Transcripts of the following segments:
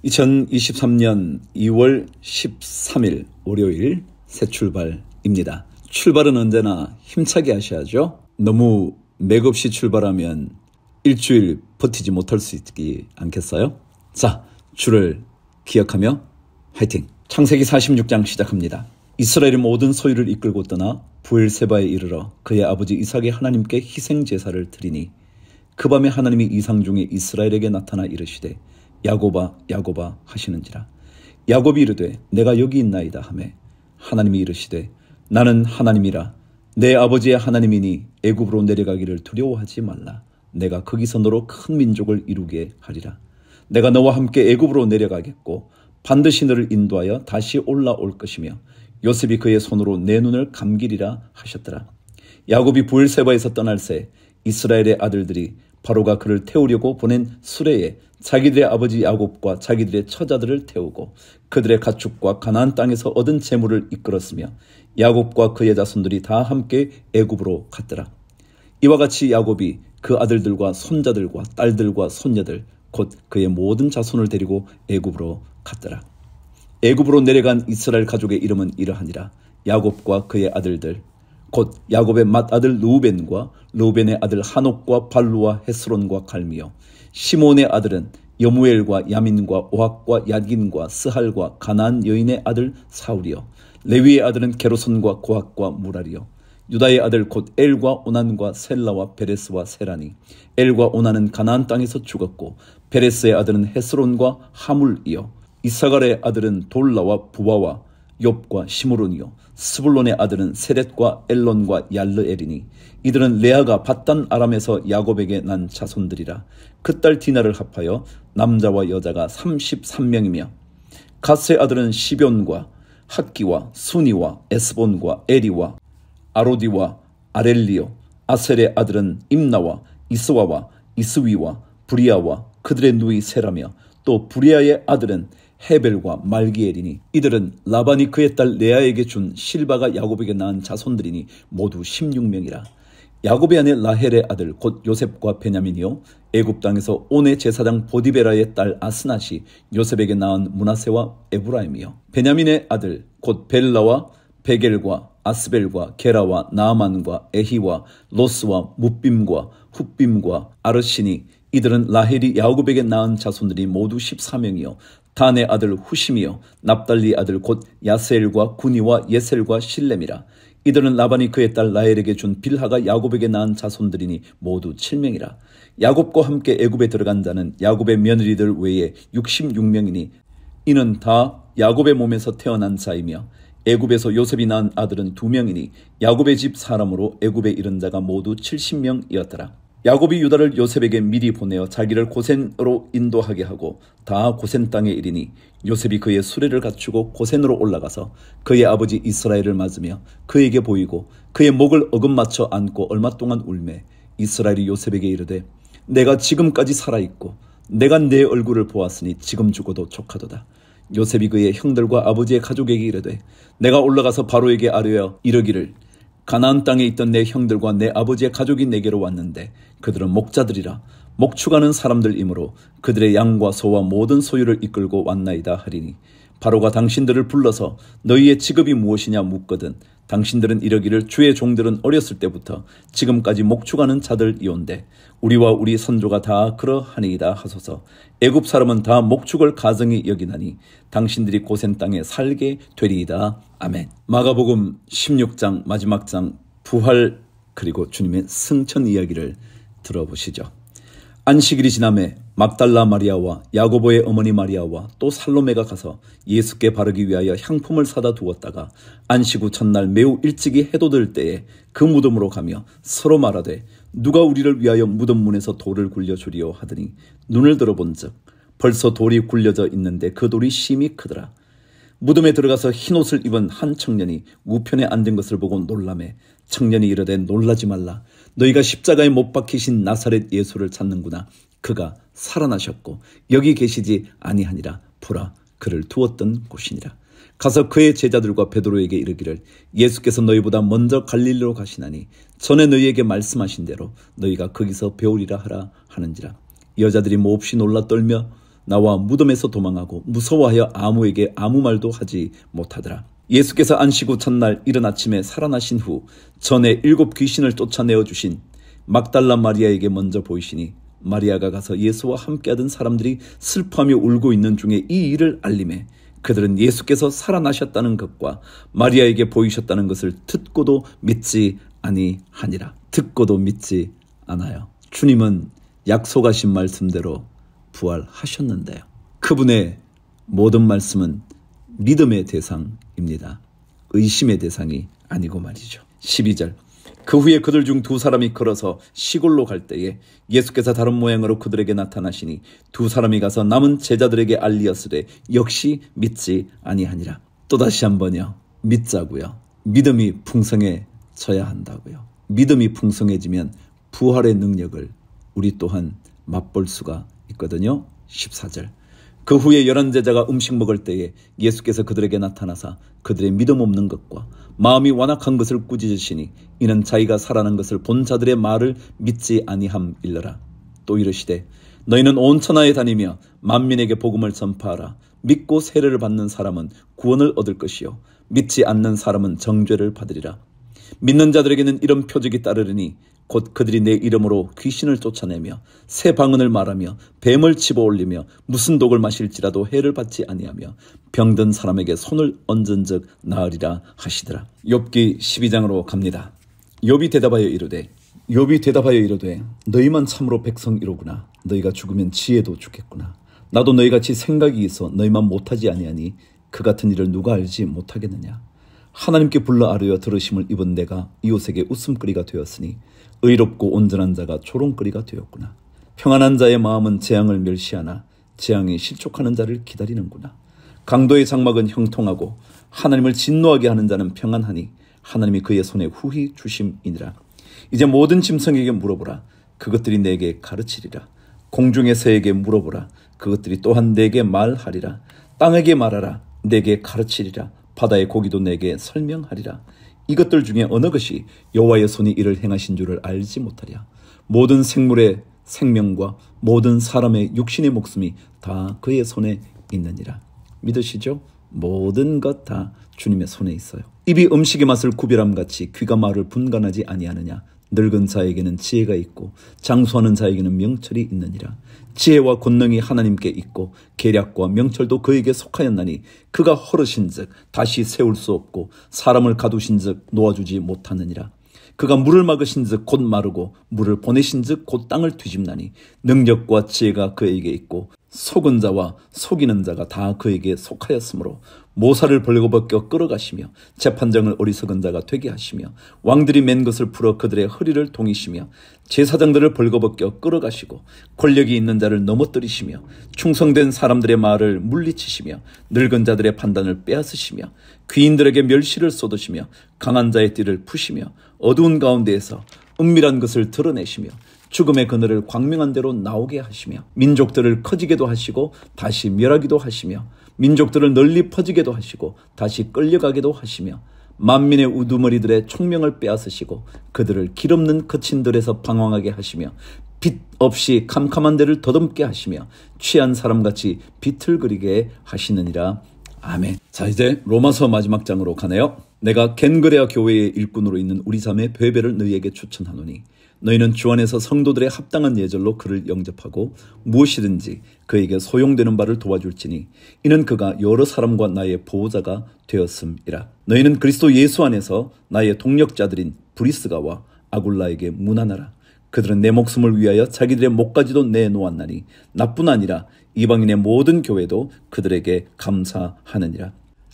2023년 2월 13일 월요일 새 출발입니다. 출발은 언제나 힘차게 하셔야죠. 너무 맥없이 출발하면 일주일 버티지 못할 수 있지 않겠어요? 자, 주를 기억하며 화이팅! 창세기 46장 시작합니다. 이스라엘의 모든 소유를 이끌고 떠나 브엘세바에 이르러 그의 아버지 이삭의 하나님께 희생제사를 드리니 그 밤에 하나님이 이상 중에 이스라엘에게 나타나 이르시되 야곱아 야곱아 하시는지라. 야곱이 이르되 내가 여기 있나이다 하매 하나님이 이르시되 나는 하나님이라 내 아버지의 하나님이니 애굽으로 내려가기를 두려워하지 말라. 내가 거기서 너로 큰 민족을 이루게 하리라. 내가 너와 함께 애굽으로 내려가겠고 반드시 너를 인도하여 다시 올라올 것이며 요셉이 그의 손으로 내 눈을 감기리라 하셨더라. 야곱이 브엘세바에서 떠날 새 이스라엘의 아들들이 바로가 그를 태우려고 보낸 수레에 자기들의 아버지 야곱과 자기들의 처자들을 태우고 그들의 가축과 가나안 땅에서 얻은 재물을 이끌었으며 야곱과 그의 자손들이 다 함께 애굽으로 갔더라. 이와 같이 야곱이 그 아들들과 손자들과 딸들과 손녀들 곧 그의 모든 자손을 데리고 애굽으로 갔더라. 애굽으로 내려간 이스라엘 가족의 이름은 이러하니라. 야곱과 그의 아들들 곧 야곱의 맏아들 르우벤과 르우벤의 아들 하녹과 발루와 헤스론과 갈미요. 시몬의 아들은 여무엘과 야민과 오학과 야긴과 스할과 가나안 여인의 아들 사울이요. 레위의 아들은 게르손과 고학과 무라리요. 유다의 아들 곧 엘과 오난과 셀라와 베레스와 세라니. 엘과 오난은 가나안 땅에서 죽었고 베레스의 아들은 헤스론과 하물이요. 이사갈의 아들은 돌라와 부바와 욥과 시므론이요. 스불론의 아들은 세렛과 엘론과 얄르엘이니 이들은 레아가 밧단 아람에서 야곱에게 난 자손들이라. 그 딸 디나를 합하여 남자와 여자가 33명이며 갓의 아들은 시뵐과 학기와 수니와 에스본과 에리와 아로디와 아렐리오. 아셀의 아들은 임나와 이스와와 이스위와 부리아와 그들의 누이 세라며 또 부리아의 아들은 헤벨과 말기엘이니 이들은 라반이 그의 딸 레아에게 준 실바가 야곱에게 낳은 자손들이니 모두 16명이라. 야곱의 아내 라헬의 아들 곧 요셉과 베냐민이요. 애굽 땅에서 온의 제사장 보디베라의 딸 아스낫이 요셉에게 낳은 므낫세와 에브라임이요. 베냐민의 아들 곧 벨라와 베겔과 아스벨과 게라와 나아만과 에히와 로스와 뭇빔과 훗빔과 아르시니 이들은 라헬이 야곱에게 낳은 자손들이 모두 14명이요. 단의 아들 후심이요. 납달리 아들 곧 야세엘과 구니와 예셀과 실렘이라. 이들은 라반이 그의 딸 라헬에게 준 빌하가 야곱에게 낳은 자손들이니 모두 7명이라. 야곱과 함께 애굽에 들어간 자는 야곱의 며느리들 외에 66명이니 이는 다 야곱의 몸에서 태어난 자이며 애굽에서 요셉이 낳은 아들은 2명이니 야곱의 집 사람으로 애굽에 이른 자가 모두 70명이었더라. 야곱이 유다를 요셉에게 미리 보내어 자기를 고센으로 인도하게 하고 다 고센 땅에 이르니 요셉이 그의 수레를 갖추고 고센으로 올라가서 그의 아버지 이스라엘을 맞으며 그에게 보이고 그의 목을 어금맞춰 안고 얼마 동안 울매 이스라엘이 요셉에게 이르되 내가 지금까지 살아있고 내가 내 얼굴을 보았으니 지금 죽어도 족하도다. 요셉이 그의 형들과 아버지의 가족에게 이르되 내가 올라가서 바로에게 아뢰어 이르기를 가나안 땅에 있던 내 형들과 내 아버지의 가족이 내게로 왔는데 그들은 목자들이라 목축하는 사람들이므로 그들의 양과 소와 모든 소유를 이끌고 왔나이다 하리니 바로가 당신들을 불러서 너희의 직업이 무엇이냐 묻거든 당신들은 이러기를 주의 종들은 어렸을 때부터 지금까지 목축하는 자들이온데 우리와 우리 선조가 다 그러하니이다 하소서. 애굽 사람은 다 목축을 가증히 여기나니 당신들이 고센 땅에 살게 되리이다. 아멘. 마가복음 16장 마지막 장 부활 그리고 주님의 승천 이야기를 들어보시죠. 안식일이 지나매 막달라 마리아와 야고보의 어머니 마리아와 또 살로메가 가서 예수께 바르기 위하여 향품을 사다 두었다가 안식 후 첫날 매우 일찍이 해돋을 때에 그 무덤으로 가며 서로 말하되 누가 우리를 위하여 무덤 문에서 돌을 굴려주리요 하더니 눈을 들어본즉 벌써 돌이 굴려져 있는데 그 돌이 심히 크더라. 무덤에 들어가서 흰옷을 입은 한 청년이 우편에 앉은 것을 보고 놀라매 청년이 이르되 놀라지 말라. 너희가 십자가에 못 박히신 나사렛 예수를 찾는구나. 그가 살아나셨고 여기 계시지 아니하니라. 보라 그를 두었던 곳이니라. 가서 그의 제자들과 베드로에게 이르기를 예수께서 너희보다 먼저 갈릴리로 가시나니 전에 너희에게 말씀하신 대로 너희가 거기서 배우리라 하라 하는지라. 여자들이 몹시 놀라 떨며 나와 무덤에서 도망하고 무서워하여 아무에게 아무 말도 하지 못하더라. 예수께서 안식 후 첫날 이른 아침에 살아나신 후 전에 7 귀신을 쫓아내어 주신 막달라 마리아에게 먼저 보이시니 마리아가 가서 예수와 함께하던 사람들이 슬퍼하며 울고 있는 중에 이 일을 알림해 그들은 예수께서 살아나셨다는 것과 마리아에게 보이셨다는 것을 듣고도 믿지 아니하니라. 듣고도 믿지 않아요. 주님은 약속하신 말씀대로 부활하셨는데요. 그분의 모든 말씀은 믿음의 대상입니다. 의심의 대상이 아니고 말이죠. 12절. 그 후에 그들 중 2 사람이 걸어서 시골로 갈 때에 예수께서 다른 모양으로 그들에게 나타나시니 2 사람이 가서 남은 제자들에게 알리었으되 역시 믿지 아니하니라. 또다시 한번요. 믿자고요. 믿음이 풍성해져야 한다고요. 믿음이 풍성해지면 부활의 능력을 우리 또한 맛볼 수가 있거든요. 14절. 그 후에 11 제자가 음식 먹을 때에 예수께서 그들에게 나타나사 그들의 믿음 없는 것과 마음이 완악한 것을 꾸짖으시니 이는 자기가 살아난 것을 본 자들의 말을 믿지 아니함일러라. 또 이르시되 너희는 온 천하에 다니며 만민에게 복음을 전파하라. 믿고 세례를 받는 사람은 구원을 얻을 것이요 믿지 않는 사람은 정죄를 받으리라. 믿는 자들에게는 이런 표적이 따르리니 곧 그들이 내 이름으로 귀신을 쫓아내며 새 방언을 말하며 뱀을 집어올리며 무슨 독을 마실지라도 해를 받지 아니하며 병든 사람에게 손을 얹은 즉 나으리라 하시더라. 욥기 12장으로 갑니다. 욥이 대답하여 이르되 너희만 참으로 백성이로구나. 너희가 죽으면 지혜도 죽겠구나. 나도 너희같이 생각이 있어 너희만 못하지 아니하니 그 같은 일을 누가 알지 못하겠느냐. 하나님께 불러 아뢰어 들으심을 입은 내가 이웃에게 웃음거리가 되었으니 의롭고 온전한 자가 조롱거리가 되었구나. 평안한 자의 마음은 재앙을 멸시하나 재앙이 실족하는 자를 기다리는구나. 강도의 장막은 형통하고 하나님을 진노하게 하는 자는 평안하니 하나님이 그의 손에 후히 주심이니라. 이제 모든 짐승에게 물어보라. 그것들이 내게 가르치리라. 공중의 새에게 물어보라. 그것들이 또한 내게 말하리라. 땅에게 말하라. 내게 가르치리라. 바다의 고기도 내게 설명하리라. 이것들 중에 어느 것이 여호와의 손이 이를 행하신 줄을 알지 못하랴. 모든 생물의 생명과 모든 사람의 육신의 목숨이 다 그의 손에 있느니라. 믿으시죠? 모든 것 다 주님의 손에 있어요. 입이 음식의 맛을 구별함같이 귀가 말을 분간하지 아니하느냐. 늙은 자에게는 지혜가 있고 장수하는 자에게는 명철이 있느니라. 지혜와 권능이 하나님께 있고 계략과 명철도 그에게 속하였나니 그가 허르신즉 다시 세울 수 없고 사람을 가두신즉 놓아주지 못하느니라. 그가 물을 막으신즉 곧 마르고 물을 보내신즉 곧 땅을 뒤집나니 능력과 지혜가 그에게 있고 속은 자와 속이는 자가 다 그에게 속하였으므로 모사를 벌거벗겨 끌어가시며 재판장을 어리석은 자가 되게 하시며 왕들이 맨 것을 풀어 그들의 허리를 동이시며 제사장들을 벌거벗겨 끌어가시고 권력이 있는 자를 넘어뜨리시며 충성된 사람들의 말을 물리치시며 늙은 자들의 판단을 빼앗으시며 귀인들에게 멸시를 쏟으시며 강한 자의 띠를 푸시며 어두운 가운데에서 은밀한 것을 드러내시며 죽음의 그늘을 광명한 대로 나오게 하시며 민족들을 커지게도 하시고 다시 멸하기도 하시며 민족들을 널리 퍼지게도 하시고 다시 끌려가게도 하시며 만민의 우두머리들의 총명을 빼앗으시고 그들을 길 없는 거친 들에서 방황하게 하시며 빛 없이 캄캄한 데를 더듬게 하시며 취한 사람같이 비틀거리게 하시느니라. 아멘. 자, 이제 로마서 마지막 장으로 가네요. 내가 겐그레아 교회의 일꾼으로 있는 우리 자매 베베를 너희에게 추천하노니 너희는 주 안에서 성도들의 합당한 예절로 그를 영접하고 무엇이든지 그에게 소용되는 바를 도와줄지니 이는 그가 여러 사람과 나의 보호자가 되었음이라. 너희는 그리스도 예수 안에서 나의 동력자들인 브리스가와 아굴라에게 문안하라. 그들은 내 목숨을 위하여 자기들의 목까지도 내놓았나니 나뿐 아니라 이방인의 모든 교회도 그들에게 감사하느니라.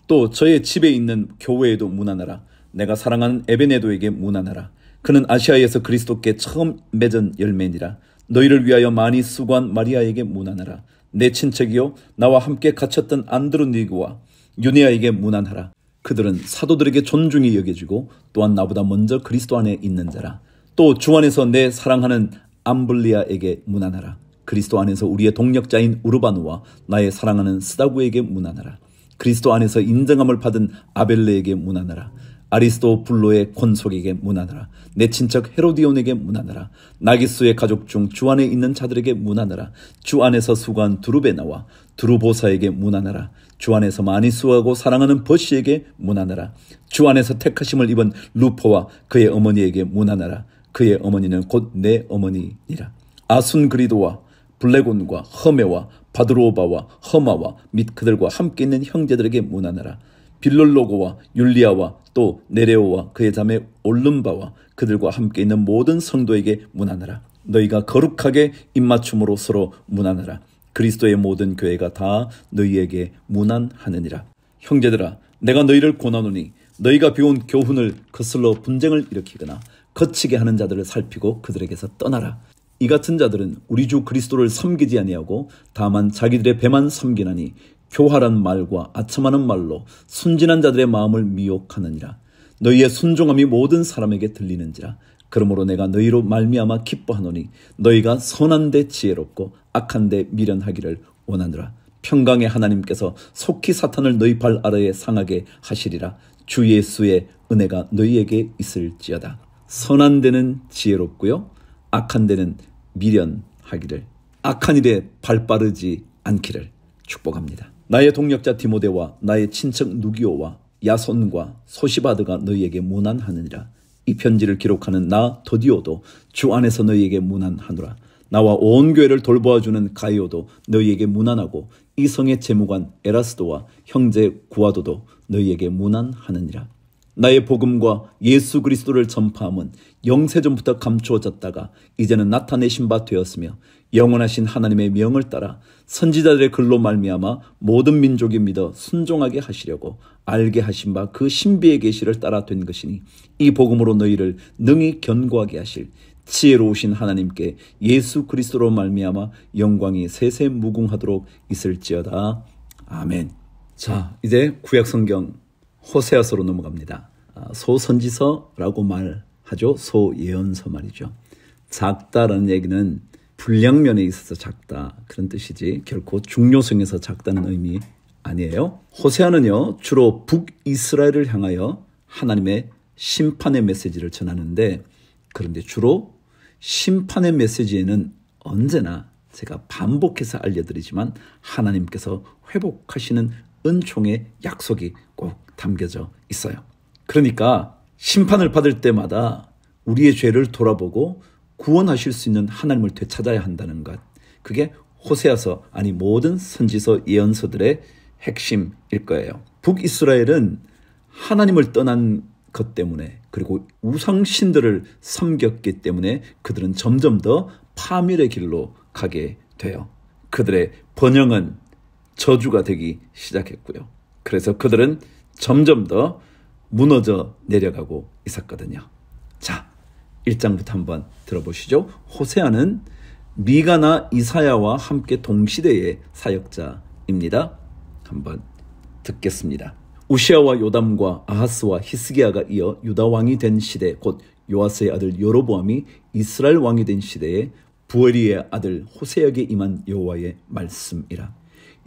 또 저의 집에 있는 교회에도 문안하라. 내가 사랑하는 에베네도에게 문안하라. 그는 아시아에서 그리스도께 처음 맺은 열매니라. 너희를 위하여 많이 수고한 마리아에게 문안하라. 내 친척이요 나와 함께 갇혔던 안드로니고와 유니아에게 문안하라. 그들은 사도들에게 존중히 여겨지고 또한 나보다 먼저 그리스도 안에 있는 자라. 또 주 안에서 내 사랑하는 암블리아에게 문안하라. 그리스도 안에서 우리의 동력자인 우르바누와 나의 사랑하는 스다구에게 문안하라. 그리스도 안에서 인정함을 받은 아벨레에게 문안하라. 아리스토블로의 권속에게 문안하라. 내 친척 헤로디온에게 문안하라. 나기수의 가족 중 주 안에 있는 자들에게 문안하라. 주 안에서 수고한 두루베나와 두루보사에게 문안하라. 주 안에서 많이 수고하고 사랑하는 버시에게 문안하라. 주 안에서 택하심을 입은 루포와 그의 어머니에게 문안하라. 그의 어머니는 곧 내 어머니니라. 아순그리도와 블레곤과 허메와 바드로바와 허마와 및 그들과 함께 있는 형제들에게 문안하라. 빌롤로고와 율리아와 또 네레오와 그의 자매 올름바와 그들과 함께 있는 모든 성도에게 문안하라. 너희가 거룩하게 입맞춤으로 서로 문안하라. 그리스도의 모든 교회가 다 너희에게 문안하느니라. 형제들아, 내가 너희를 권하노니 너희가 배운 교훈을 거슬러 분쟁을 일으키거나 거치게 하는 자들을 살피고 그들에게서 떠나라. 이 같은 자들은 우리 주 그리스도를 섬기지 아니하고 다만 자기들의 배만 섬기나니 교활한 말과 아첨하는 말로 순진한 자들의 마음을 미혹하느니라. 너희의 순종함이 모든 사람에게 들리는지라. 그러므로 내가 너희로 말미암아 기뻐하노니 너희가 선한데 지혜롭고 악한데 미련하기를 원하노라. 평강의 하나님께서 속히 사탄을 너희 발 아래에 상하게 하시리라. 주 예수의 은혜가 너희에게 있을지어다. 선한 데는 지혜롭고요, 악한 데는 미련하기를, 악한 일에 발빠르지 않기를 축복합니다. 나의 동역자 디모데와 나의 친척 누기오와 야손과 소시바드가 너희에게 문안하느니라. 이 편지를 기록하는 나 도디오도 주 안에서 너희에게 문안하노라. 나와 온 교회를 돌보아주는 가이오도 너희에게 문안하고 이 성의 재무관 에라스도와 형제 구아도도 너희에게 문안하느니라. 나의 복음과 예수 그리스도를 전파함은 영세전부터 감추어졌다가 이제는 나타내신 바 되었으며 영원하신 하나님의 명을 따라 선지자들의 글로 말미암아 모든 민족이 믿어 순종하게 하시려고 알게 하신 바 그 신비의 계시를 따라 된 것이니 이 복음으로 너희를 능히 견고하게 하실 지혜로우신 하나님께 예수 그리스도로 말미암아 영광이 세세 무궁하도록 있을지어다. 아멘. 자, 이제 구약성경 호세아서로 넘어갑니다. 소선지서라고 말하죠. 소예언서 말이죠. 작다라는 얘기는 분량면에 있어서 작다 그런 뜻이지 결코 중요성에서 작다는 의미 아니에요. 호세아는요 주로 북이스라엘을 향하여 하나님의 심판의 메시지를 전하는데, 그런데 주로 심판의 메시지에는 언제나 제가 반복해서 알려드리지만 하나님께서 회복하시는 은총의 약속이 꼭 담겨져 있어요. 그러니까 심판을 받을 때마다 우리의 죄를 돌아보고 구원하실 수 있는 하나님을 되찾아야 한다는 것, 그게 호세아서 아니 모든 선지서 예언서들의 핵심일 거예요. 북이스라엘은 하나님을 떠난 것 때문에 그리고 우상신들을 섬겼기 때문에 그들은 점점 더 파멸의 길로 가게 돼요. 그들의 번영은 저주가 되기 시작했고요. 그래서 그들은 점점 더 무너져 내려가고 있었거든요. 자, 1장부터 한번 들어보시죠. 호세아는 미가나 이사야와 함께 동시대의 사역자입니다. 한번 듣겠습니다. 우시아와 요담과 아하스와 히스기야가 이어 유다 왕이 된 시대, 곧 요아스의 아들 여로보암이 이스라엘 왕이 된 시대에 부엘리의 아들 호세아에게 임한 여호와의 말씀이라.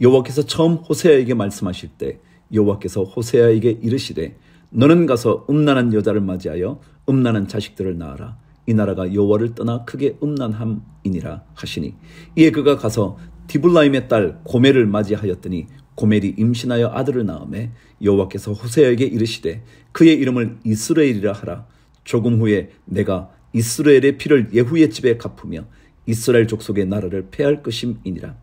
여호와께서 처음 호세아에게 말씀하실 때 여호와께서 호세아에게 이르시되 너는 가서 음란한 여자를 맞이하여 음란한 자식들을 낳아라. 이 나라가 여호와를 떠나 크게 음란함이니라 하시니, 이에 그가 가서 디블라임의 딸 고멜을 맞이하였더니 고멜이 임신하여 아들을 낳음에 여호와께서 호세아에게 이르시되 그의 이름을 이스라엘이라 하라. 조금 후에 내가 이스라엘의 피를 예후의 집에 갚으며 이스라엘 족속의 나라를 패할 것임이니라.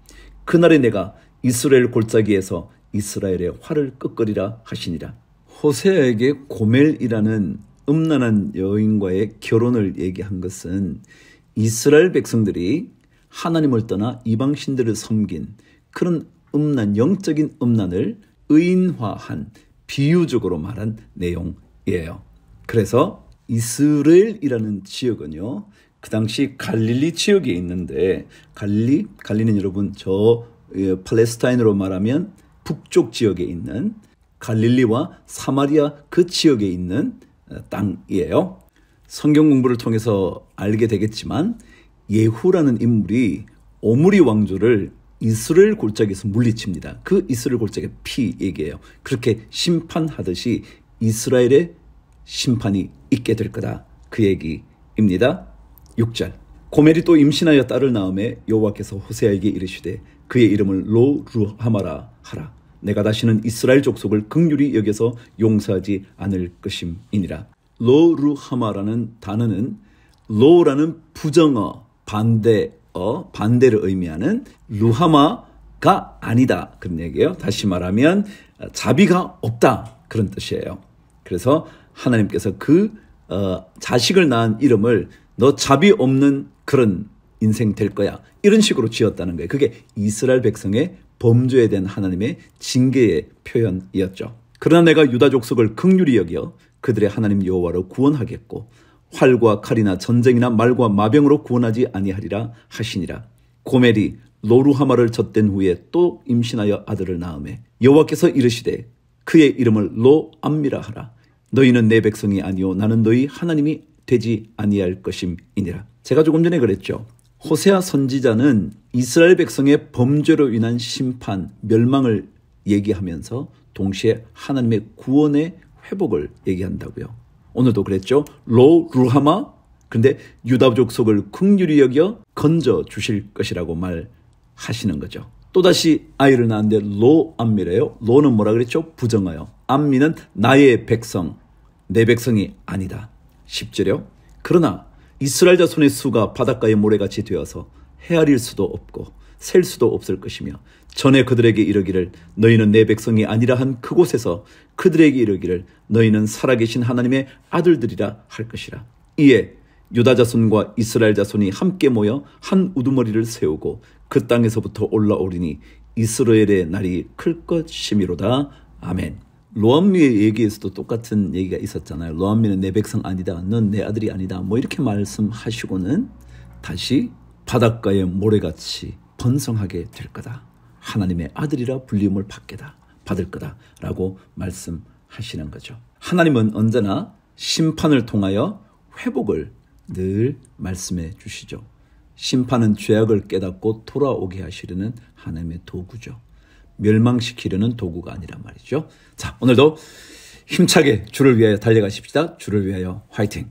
그날에 내가 이스라엘 골짜기에서 이스라엘의 활을 끄끄리라 하시니라. 호세아에게 고멜이라는 음란한 여인과의 결혼을 얘기한 것은 이스라엘 백성들이 하나님을 떠나 이방신들을 섬긴 그런 음란, 영적인 음란을 의인화한, 비유적으로 말한 내용이에요. 그래서 이스라엘이라는 지역은요, 그 당시 갈릴리 지역에 있는데, 갈릴리는 여러분 저 팔레스타인으로 말하면 북쪽 지역에 있는 갈릴리와 사마리아 그 지역에 있는 땅이에요. 성경 공부를 통해서 알게 되겠지만 예후라는 인물이 오므리 왕조를 이스라엘 골짜기에서 물리칩니다. 그 이스라엘 골짜기의 피 얘기예요. 그렇게 심판하듯이 이스라엘의 심판이 있게 될 거다. 그 얘기입니다. 6절. 고멜이 또 임신하여 딸을 낳음에 여호와께서 호세아에게 이르시되 그의 이름을 로루하마라 하라. 내가 다시는 이스라엘 족속을 긍휼히 여겨서 용서하지 않을 것임이니라. 로루하마라는 단어는 로라는 부정어, 반대를 의미하는 루하마가 아니다. 그런 얘기예요. 다시 말하면 자비가 없다. 그런 뜻이에요. 그래서 하나님께서 그 자식을 낳은 이름을 너 자비 없는 그런 인생 될 거야. 이런 식으로 지었다는 거예요. 그게 이스라엘 백성의 범죄에 대한 하나님의 징계의 표현이었죠. 그러나 내가 유다 족속을 긍휼히 여겨 그들의 하나님 여호와로 구원하겠고 활과 칼이나 전쟁이나 말과 마병으로 구원하지 아니하리라 하시니라. 고멜이 로루하마를 젖된 후에 또 임신하여 아들을 낳음에 여호와께서 이르시되 그의 이름을 로암미라 하라. 너희는 내 백성이 아니요 나는 너희 하나님이 되지 아니할 것임이니라. 제가 조금 전에 그랬죠. 호세아 선지자는 이스라엘 백성의 범죄로 인한 심판, 멸망을 얘기하면서 동시에 하나님의 구원의 회복을 얘기한다고요. 오늘도 그랬죠. 로루하마, 근데 유다 족속을 긍휼히 여겨 건져 주실 것이라고 말하시는 거죠. 또다시 아이를 낳았는데 로암미래요. 로는 뭐라 그랬죠? 부정어요. 암미는 나의 백성, 내 백성이 아니다. 10절이요. 그러나 이스라엘 자손의 수가 바닷가의 모래같이 되어서 헤아릴 수도 없고 셀 수도 없을 것이며 전에 그들에게 이르기를 너희는 내 백성이 아니라 한 그곳에서 그들에게 이르기를 너희는 살아계신 하나님의 아들들이라 할 것이라. 이에 유다 자손과 이스라엘 자손이 함께 모여 한 우두머리를 세우고 그 땅에서부터 올라오리니 이스라엘의 날이 클 것이미로다. 아멘. 로암미의 얘기에서도 똑같은 얘기가 있었잖아요. 로암미는 내 백성 아니다. 넌 내 아들이 아니다. 뭐 이렇게 말씀하시고는 다시 바닷가의 모래같이 번성하게 될 거다. 하나님의 아들이라 불림을 받을 거다라고 말씀하시는 거죠. 하나님은 언제나 심판을 통하여 회복을 늘 말씀해 주시죠. 심판은 죄악을 깨닫고 돌아오게 하시려는 하나님의 도구죠. 멸망시키려는 도구가 아니란 말이죠. 자, 오늘도 힘차게 주를 위하여 달려가십시다. 주를 위하여 화이팅!